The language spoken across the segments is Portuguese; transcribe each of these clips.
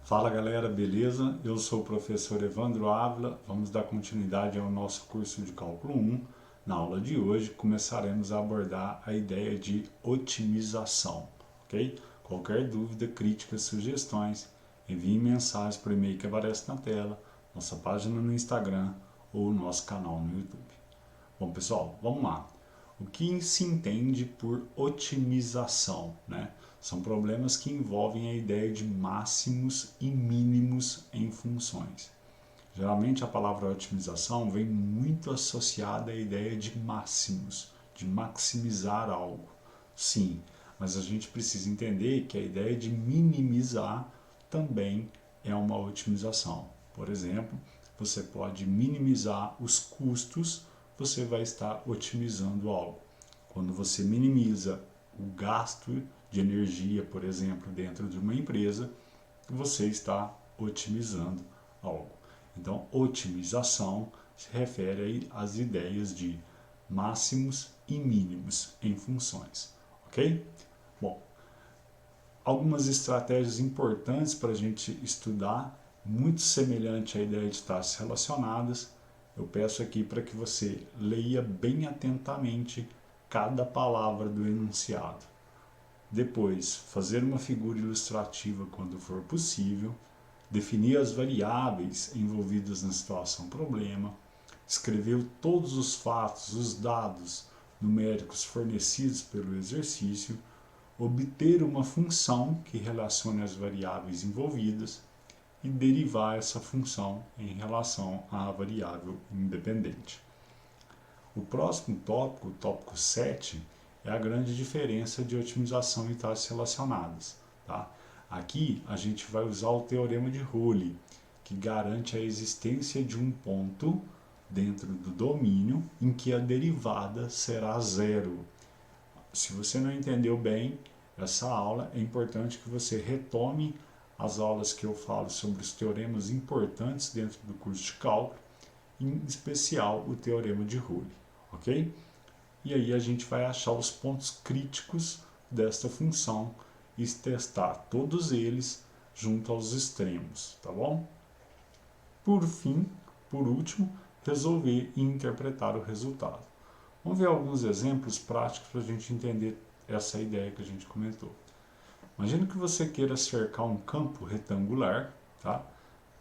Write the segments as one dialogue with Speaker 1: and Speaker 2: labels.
Speaker 1: Fala galera, beleza? Eu sou o professor Evandro Ávila, vamos dar continuidade ao nosso curso de Cálculo 1. Na aula de hoje começaremos a abordar a ideia de otimização, ok? Qualquer dúvida, críticas, sugestões, envie mensagens por e-mail que aparece na tela, nossa página no Instagram ou nosso canal no YouTube. Bom pessoal, vamos lá. O que se entende por otimização, né? São problemas que envolvem a ideia de máximos e mínimos em funções. Geralmente a palavra otimização vem muito associada à ideia de máximos, de maximizar algo. Sim, mas a gente precisa entender que a ideia de minimizar também é uma otimização. Por exemplo, você pode minimizar os custos, você vai estar otimizando algo. Quando você minimiza o gasto de energia, por exemplo, dentro de uma empresa, você está otimizando algo. Então, otimização se refere às ideias de máximos e mínimos em funções, ok? Bom, algumas estratégias importantes para a gente estudar, muito semelhante à ideia de taxas relacionadas. Eu peço aqui para que você leia bem atentamente cada palavra do enunciado. Depois, fazer uma figura ilustrativa quando for possível, definir as variáveis envolvidas na situação problema, escrever todos os fatos, os dados numéricos fornecidos pelo exercício, obter uma função que relacione as variáveis envolvidas e derivar essa função em relação à variável independente. O próximo tópico, o tópico 7, é a grande diferença de otimização e taxas relacionadas. Tá? Aqui a gente vai usar o teorema de Rowley, que garante a existência de um ponto dentro do domínio em que a derivada será zero. Se você não entendeu bem essa aula, é importante que você retome as aulas que eu falo sobre os teoremas importantes dentro do curso de cálculo, em especial o teorema de Rowley, ok? E aí a gente vai achar os pontos críticos desta função e testar todos eles junto aos extremos, tá bom? Por fim, por último, resolver e interpretar o resultado. Vamos ver alguns exemplos práticos para a gente entender essa ideia que a gente comentou. Imagina que você queira cercar um campo retangular, tá?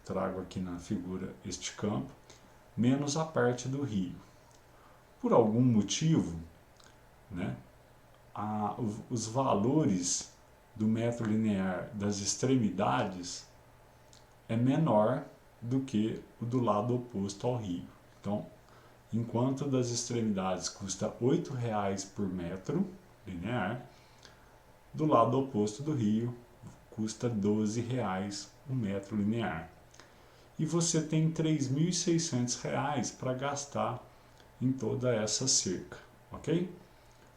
Speaker 1: Trago aqui na figura este campo, menos a parte do rio. Por algum motivo, né, os valores do metro linear das extremidades é menor do que o do lado oposto ao rio. Então, enquanto das extremidades custa R$ 8,00 por metro linear, do lado oposto do rio custa R$ 12,00 o metro linear. E você tem R$ 3.600 para gastar em toda essa cerca, ok?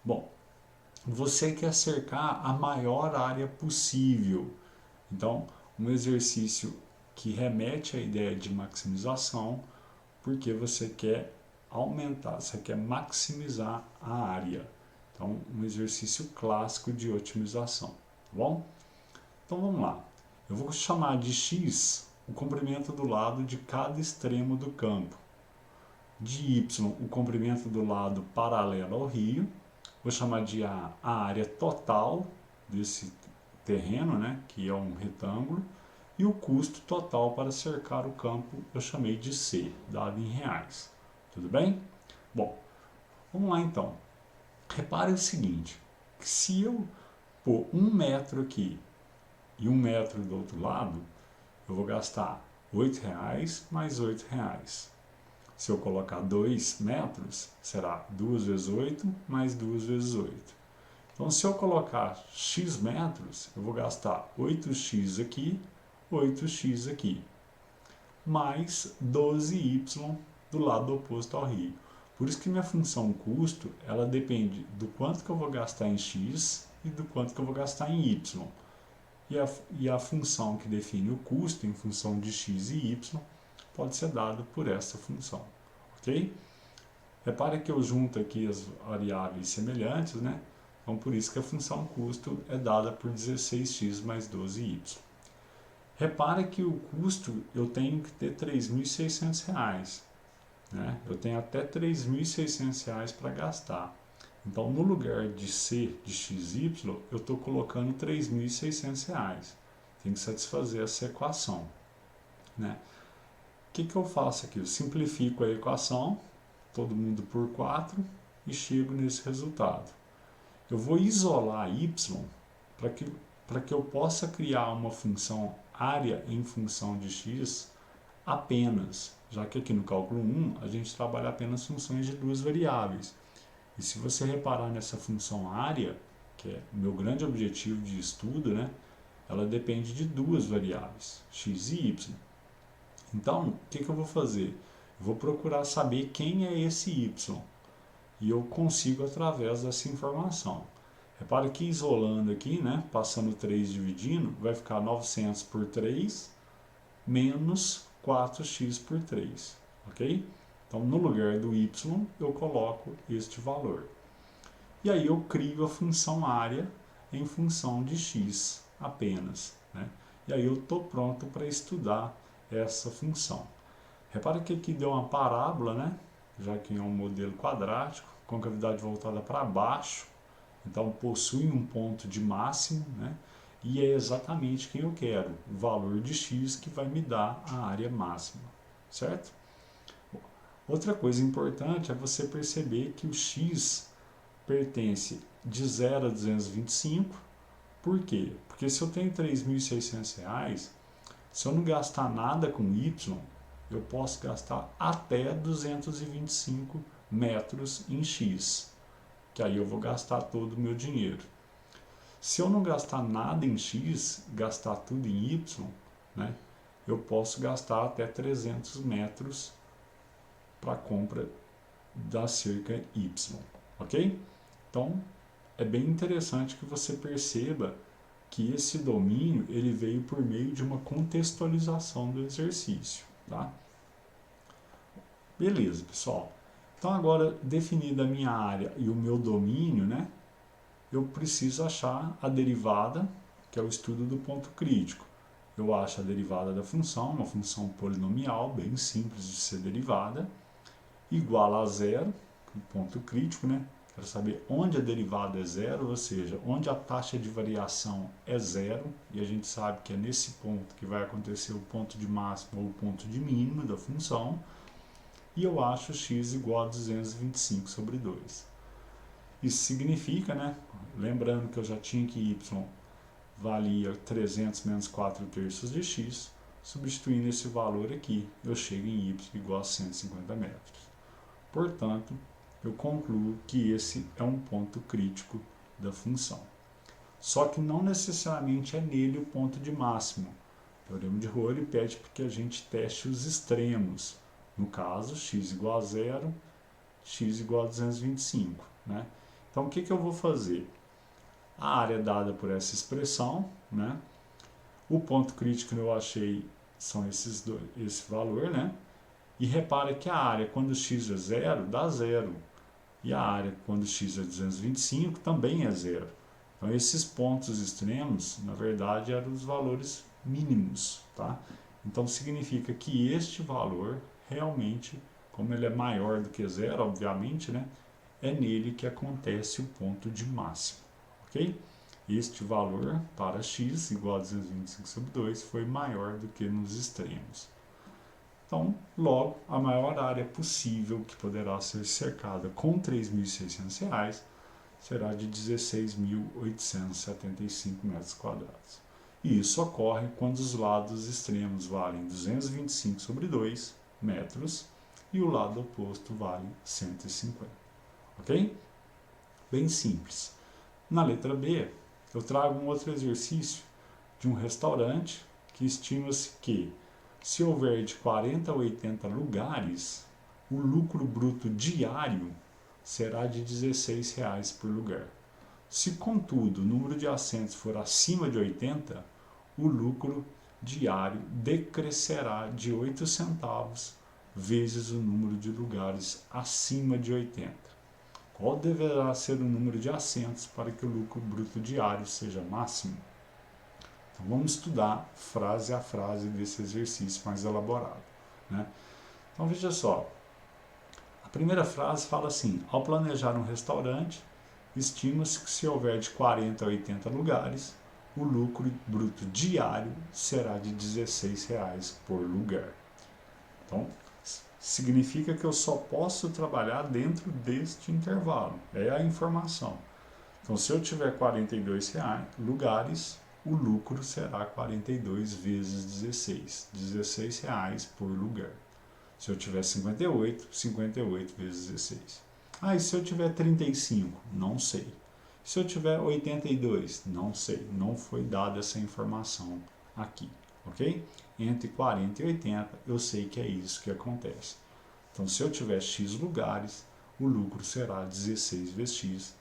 Speaker 1: Bom, você quer cercar a maior área possível. Então, um exercício que remete à ideia de maximização, porque você quer aumentar, você quer maximizar a área. Então, um exercício clássico de otimização, tá bom? Então, vamos lá. Eu vou chamar de x o comprimento do lado de cada extremo do campo. De y, o comprimento do lado paralelo ao rio. Vou chamar de A a área total desse terreno, né, que é um retângulo. E o custo total para cercar o campo eu chamei de C, dado em reais. Tudo bem? Bom, vamos lá então. Repare o seguinte, que se eu pôr 1 metro aqui e 1 metro do outro lado, eu vou gastar R$ 8,00 mais R$ 8,00. Se eu colocar 2 metros, será 2 vezes 8 mais 2 vezes 8. Então, se eu colocar x metros, eu vou gastar 8x aqui, 8x aqui, mais 12y do lado oposto ao rio. Por isso que minha função custo, ela depende do quanto que eu vou gastar em x e do quanto que eu vou gastar em y. E a função que define o custo em função de x e y pode ser dado por essa função, ok? Repare que eu junto aqui as variáveis semelhantes, né? Então, por isso que a função custo é dada por 16x mais 12y. Repare que o custo eu tenho que ter R$ 3.600, né? Eu tenho até R$ 3.600 para gastar. Então, no lugar de C de XY, eu estou colocando R$ 3.600. Tem que satisfazer essa equação, né? O que eu faço aqui? Eu simplifico a equação, todo mundo por 4, e chego nesse resultado. Eu vou isolar y para que eu possa criar uma função área em função de x apenas, já que aqui no cálculo 1 a gente trabalha apenas funções de duas variáveis. E se você reparar nessa função área, que é o meu grande objetivo de estudo, né, ela depende de duas variáveis, x e y. Então, o que eu vou fazer? Eu vou procurar saber quem é esse y. E eu consigo através dessa informação. Repare que isolando aqui, né, passando 3 dividindo, vai ficar 900 por 3 menos 4x por 3, ok? Então, no lugar do y, eu coloco este valor. E aí eu crio a função área em função de x apenas, né? E aí eu estou pronto para estudar essa função. Repare que aqui deu uma parábola, né? Já que é um modelo quadrático, com cavidade voltada para baixo, então possui um ponto de máximo, né? E é exatamente quem eu quero, o valor de x que vai me dar a área máxima, certo? Outra coisa importante é você perceber que o x pertence de 0 a 225. Por quê? Porque se eu tenho R$ 3.600, se eu não gastar nada com y, eu posso gastar até 225 metros em x, que aí eu vou gastar todo o meu dinheiro. Se eu não gastar nada em x, gastar tudo em y, né, eu posso gastar até 300 metros para a compra da cerca y, ok? Então, é bem interessante que você perceba que esse domínio ele veio por meio de uma contextualização do exercício, tá? Beleza, pessoal. Então, agora, definida a minha área e o meu domínio, né, eu preciso achar a derivada, que é o estudo do ponto crítico. Eu acho a derivada da função, uma função polinomial, bem simples de ser derivada, igual a zero, o ponto crítico, né? Quero saber onde a derivada é zero, ou seja, onde a taxa de variação é zero, e a gente sabe que é nesse ponto que vai acontecer o ponto de máximo ou o ponto de mínimo da função, e eu acho x igual a 225 sobre 2. Isso significa, né, lembrando que eu já tinha que y valia 300 menos 4 terços de x, substituindo esse valor aqui, eu chego em y igual a 150 metros. Portanto, eu concluo que esse é um ponto crítico da função. Só que não necessariamente é nele o ponto de máximo. O teorema de Rowley pede que a gente teste os extremos. No caso, x igual a zero, x igual a 225, né? Então, o que eu vou fazer? A área dada por essa expressão, né? O ponto crítico que eu achei são esse valor, né? E repara que a área, quando x é zero, dá zero. E a área, quando x é 225, também é zero. Então, esses pontos extremos, na verdade, eram os valores mínimos, tá? Então, significa que este valor, realmente, como ele é maior do que zero, obviamente, né? É nele que acontece o ponto de máximo, ok? Este valor para x igual a 225 sobre 2 foi maior do que nos extremos. Então, logo, a maior área possível que poderá ser cercada com R$ 3.600 será de 16.875 metros quadrados. E isso ocorre quando os lados extremos valem 225 sobre 2 metros e o lado oposto vale 150. Ok? Bem simples. Na letra B, eu trago um outro exercício de um restaurante que estima-se que, se houver de 40 a 80 lugares, o lucro bruto diário será de R$ 16 por lugar. Se, contudo, o número de assentos for acima de 80, o lucro diário decrescerá de 8 centavos vezes o número de lugares acima de 80. Qual deverá ser o número de assentos para que o lucro bruto diário seja máximo? Então, vamos estudar frase a frase desse exercício mais elaborado, né? Então, veja só. A primeira frase fala assim: ao planejar um restaurante, estima-se que se houver de 40 a 80 lugares, o lucro bruto diário será de R$ 16 por lugar. Então, significa que eu só posso trabalhar dentro deste intervalo. É a informação. Então, se eu tiver 42 lugares, o lucro será 42 vezes 16. R$ 16 por lugar. Se eu tiver 58, 58 vezes 16. Ah, e se eu tiver 35? Não sei. Se eu tiver 82? Não sei. Não foi dada essa informação aqui, ok? Entre 40 e 80, eu sei que é isso que acontece. Então, se eu tiver X lugares, o lucro será 16 vezes X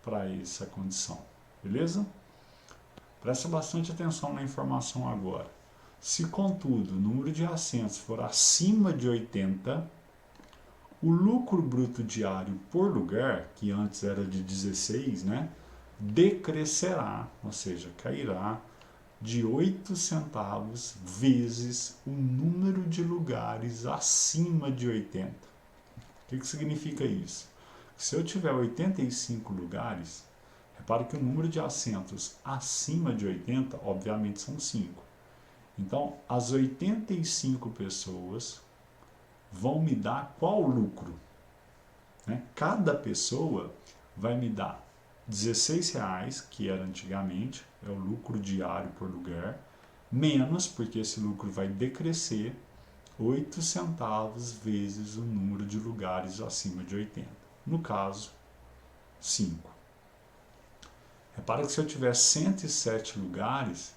Speaker 1: para essa condição. Beleza? Presta bastante atenção na informação agora. Se, contudo, o número de assentos for acima de 80, o lucro bruto diário por lugar, que antes era de 16, né, decrescerá, ou seja, cairá de 8 centavos vezes o número de lugares acima de 80. O que significa isso? Se eu tiver 85 lugares, repare que o número de assentos acima de 80, obviamente, são 5. Então, as 85 pessoas vão me dar qual lucro? Né? Cada pessoa vai me dar R$16, que era antigamente, é o lucro diário por lugar, menos, porque esse lucro vai decrescer, 8 centavos vezes o número de lugares acima de 80. No caso, 5. Repara que se eu tiver 107 lugares,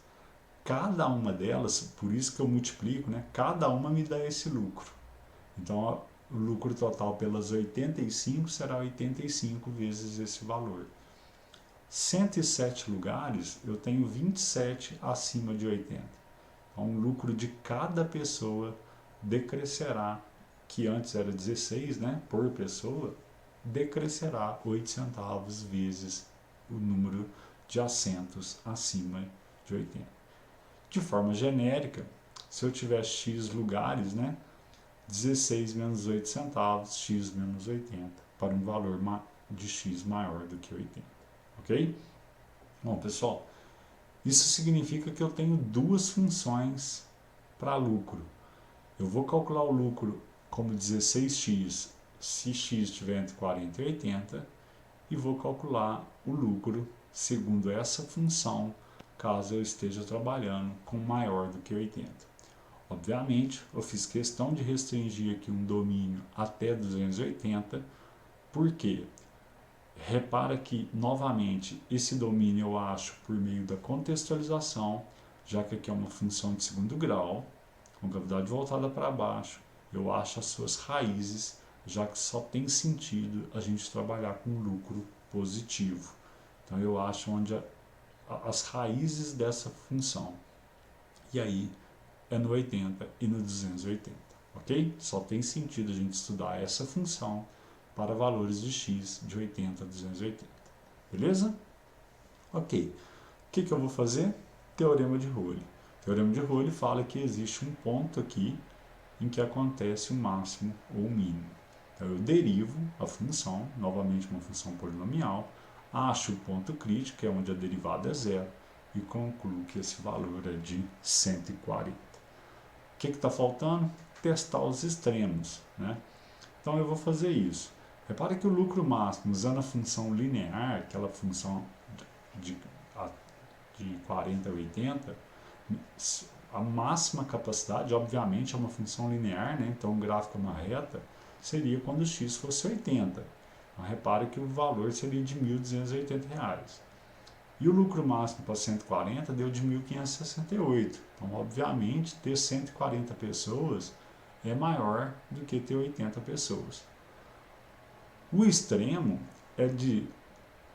Speaker 1: cada uma delas, por isso que eu multiplico, né? Cada uma me dá esse lucro. Então, o lucro total pelas 85 será 85 vezes esse valor. 107 lugares, eu tenho 27 acima de 80. Então, o lucro de cada pessoa decrescerá, que antes era 16, né, por pessoa, decrescerá 8 centavos vezes o número de assentos acima de 80. De forma genérica, se eu tiver X lugares, né, 16 menos 8 centavos, X menos 80, para um valor de X maior do que 80. Ok? Bom, pessoal, isso significa que eu tenho duas funções para lucro. Eu vou calcular o lucro como 16x, se x estiver entre 40 e 80, e vou calcular o lucro segundo essa função, caso eu esteja trabalhando com maior do que 80. Obviamente, eu fiz questão de restringir aqui um domínio até 280, porque repara que, novamente, esse domínio eu acho por meio da contextualização, já que aqui é uma função de segundo grau, com gravidade voltada para baixo, eu acho as suas raízes, já que só tem sentido a gente trabalhar com lucro positivo. Então eu acho onde as raízes dessa função. E aí é no 80 e no 280, ok? Só tem sentido a gente estudar essa função para valores de x de 80 a 280, beleza? Ok. O que eu vou fazer? Teorema de Rowley. Teorema de Rowley fala que existe um ponto aqui em que acontece o máximo ou o mínimo. Então eu derivo a função, novamente uma função polinomial, acho o ponto crítico, que é onde a derivada é zero, e concluo que esse valor é de 140. O que está faltando? Testar os extremos, né? Então eu vou fazer isso. Repare que o lucro máximo, usando a função linear, aquela função de 40 a 80, a máxima capacidade, obviamente, é uma função linear, né? Então o gráfico é uma reta, seria quando x fosse 80. Então, repare que o valor seria de R$ 1.280. E o lucro máximo para 140 deu de 1.568. Então, obviamente, ter 140 pessoas é maior do que ter 80 pessoas. O extremo é de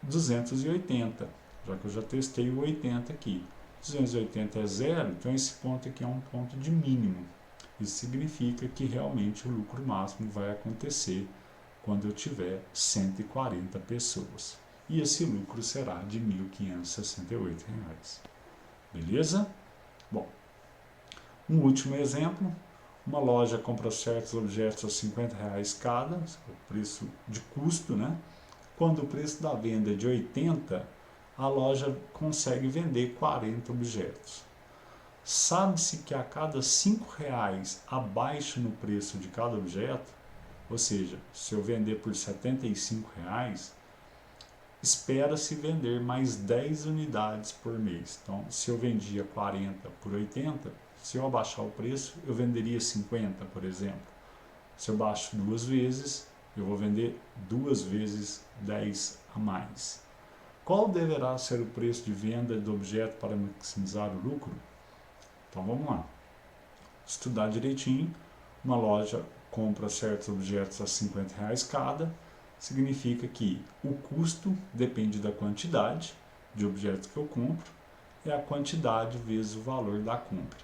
Speaker 1: 280, já que eu já testei o 80 aqui. 280 é zero, então esse ponto aqui é um ponto de mínimo. Isso significa que realmente o lucro máximo vai acontecer quando eu tiver 140 pessoas. E esse lucro será de R$ 1.568. Beleza? Bom, um último exemplo. Uma loja compra certos objetos a R$50 cada, o preço de custo, né? Quando o preço da venda é de 80, a loja consegue vender 40 objetos. Sabe-se que a cada R$5 abaixo no preço de cada objeto, ou seja, se eu vender por R$75, espera-se vender mais 10 unidades por mês. Então, se eu vendia 40 por 80, se eu abaixar o preço, eu venderia 50, por exemplo. Se eu baixo 2 vezes, eu vou vender 2 vezes 10 a mais. Qual deverá ser o preço de venda do objeto para maximizar o lucro? Então vamos lá. Estudar direitinho. Uma loja compra certos objetos a R$50 cada. Significa que o custo depende da quantidade de objetos que eu compro. É a quantidade vezes o valor da compra.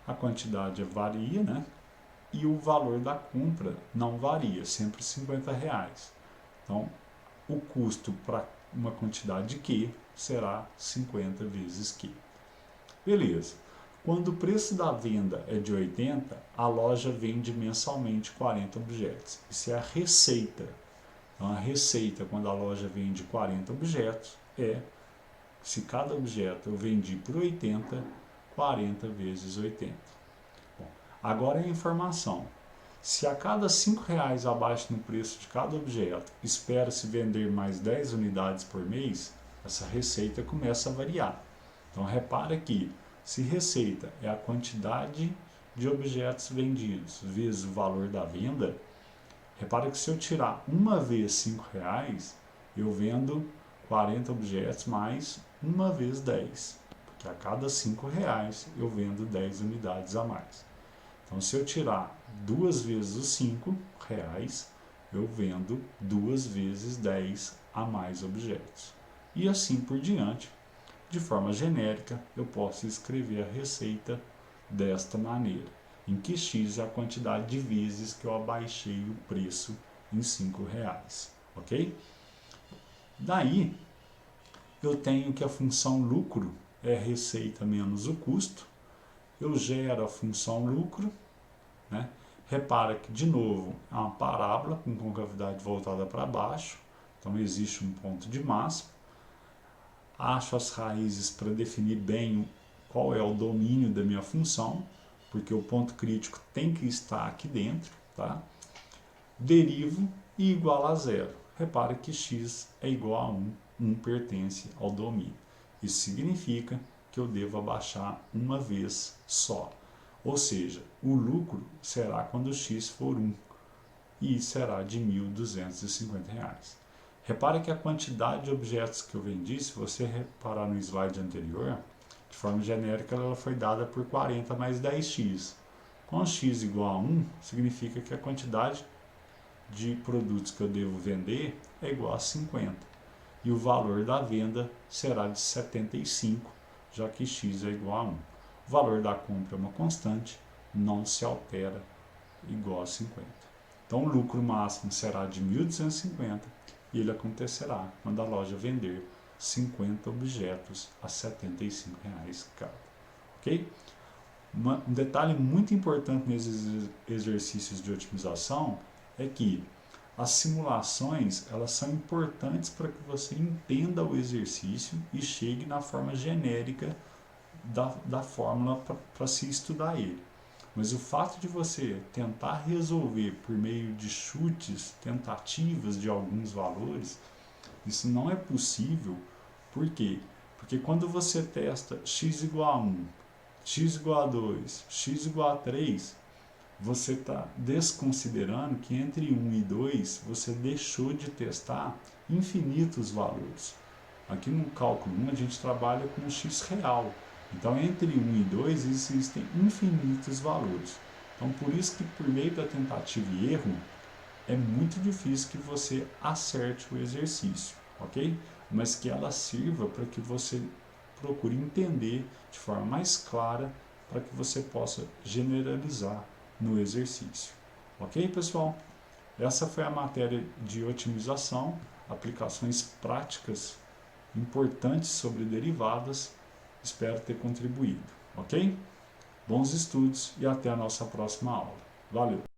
Speaker 1: A quantidade varia, né? E o valor da compra não varia, sempre R$50. Então, o custo para uma quantidade Q será 50 vezes Q. Beleza. Quando o preço da venda é de 80, a loja vende mensalmente 40 objetos. Isso é a receita. Então, a receita, quando a loja vende 40 objetos, se cada objeto eu vendi por 80, 40 vezes 80. Bom, agora é a informação. Se a cada R$5 abaixo no preço de cada objeto espera-se vender mais 10 unidades por mês, essa receita começa a variar. Então repara que se receita é a quantidade de objetos vendidos vezes o valor da venda, repara que se eu tirar uma vez R$5, eu vendo 40 objetos mais uma vez 10, porque a cada R$5 eu vendo 10 unidades a mais. Então, se eu tirar 2 vezes os R$5, eu vendo 2 vezes 10 a mais objetos. E assim por diante. De forma genérica, eu posso escrever a receita desta maneira, em que X é a quantidade de vezes que eu abaixei o preço em R$5, ok? Daí, eu tenho que a função lucro é receita menos o custo. Eu gero a função lucro, né? Repara que, de novo, é uma parábola com concavidade voltada para baixo, então existe um ponto de máximo. Acho as raízes para definir bem qual é o domínio da minha função, porque o ponto crítico tem que estar aqui dentro, tá? Derivo e igual a zero. Repare que x é igual a 1, 1 pertence ao domínio. Isso significa que eu devo abaixar uma vez só. Ou seja, o lucro será quando x for 1 e será de R$1.250. Repare que a quantidade de objetos que eu vendi, se você reparar no slide anterior, de forma genérica ela foi dada por 40 mais 10x. Com x igual a 1, significa que a quantidade de produtos que eu devo vender é igual a 50. E o valor da venda será de 75, já que x é igual a 1. O valor da compra é uma constante, não se altera, igual a 50. Então o lucro máximo será de 1.250 e ele acontecerá quando a loja vender 50 objetos a R$75 cada. Ok? Um detalhe muito importante nesses exercícios de otimização é que as simulações elas são importantes para que você entenda o exercício e chegue na forma genérica da fórmula para se estudar ele. Mas o fato de você tentar resolver por meio de chutes, tentativas de alguns valores, isso não é possível. Por quê? Porque quando você testa x igual a 1, x igual a 2, x igual a 3, você está desconsiderando que entre 1 e 2 você deixou de testar infinitos valores. Aqui no cálculo 1 a gente trabalha com o x real. Então, entre 1 e 2 existem infinitos valores. Então, por isso que por meio da tentativa e erro, é muito difícil que você acerte o exercício, ok? Mas que ela sirva para que você procure entender de forma mais clara para que você possa generalizar no exercício. Ok, pessoal? Essa foi a matéria de otimização, aplicações práticas importantes sobre derivadas. Espero ter contribuído, ok? Bons estudos e até a nossa próxima aula. Valeu!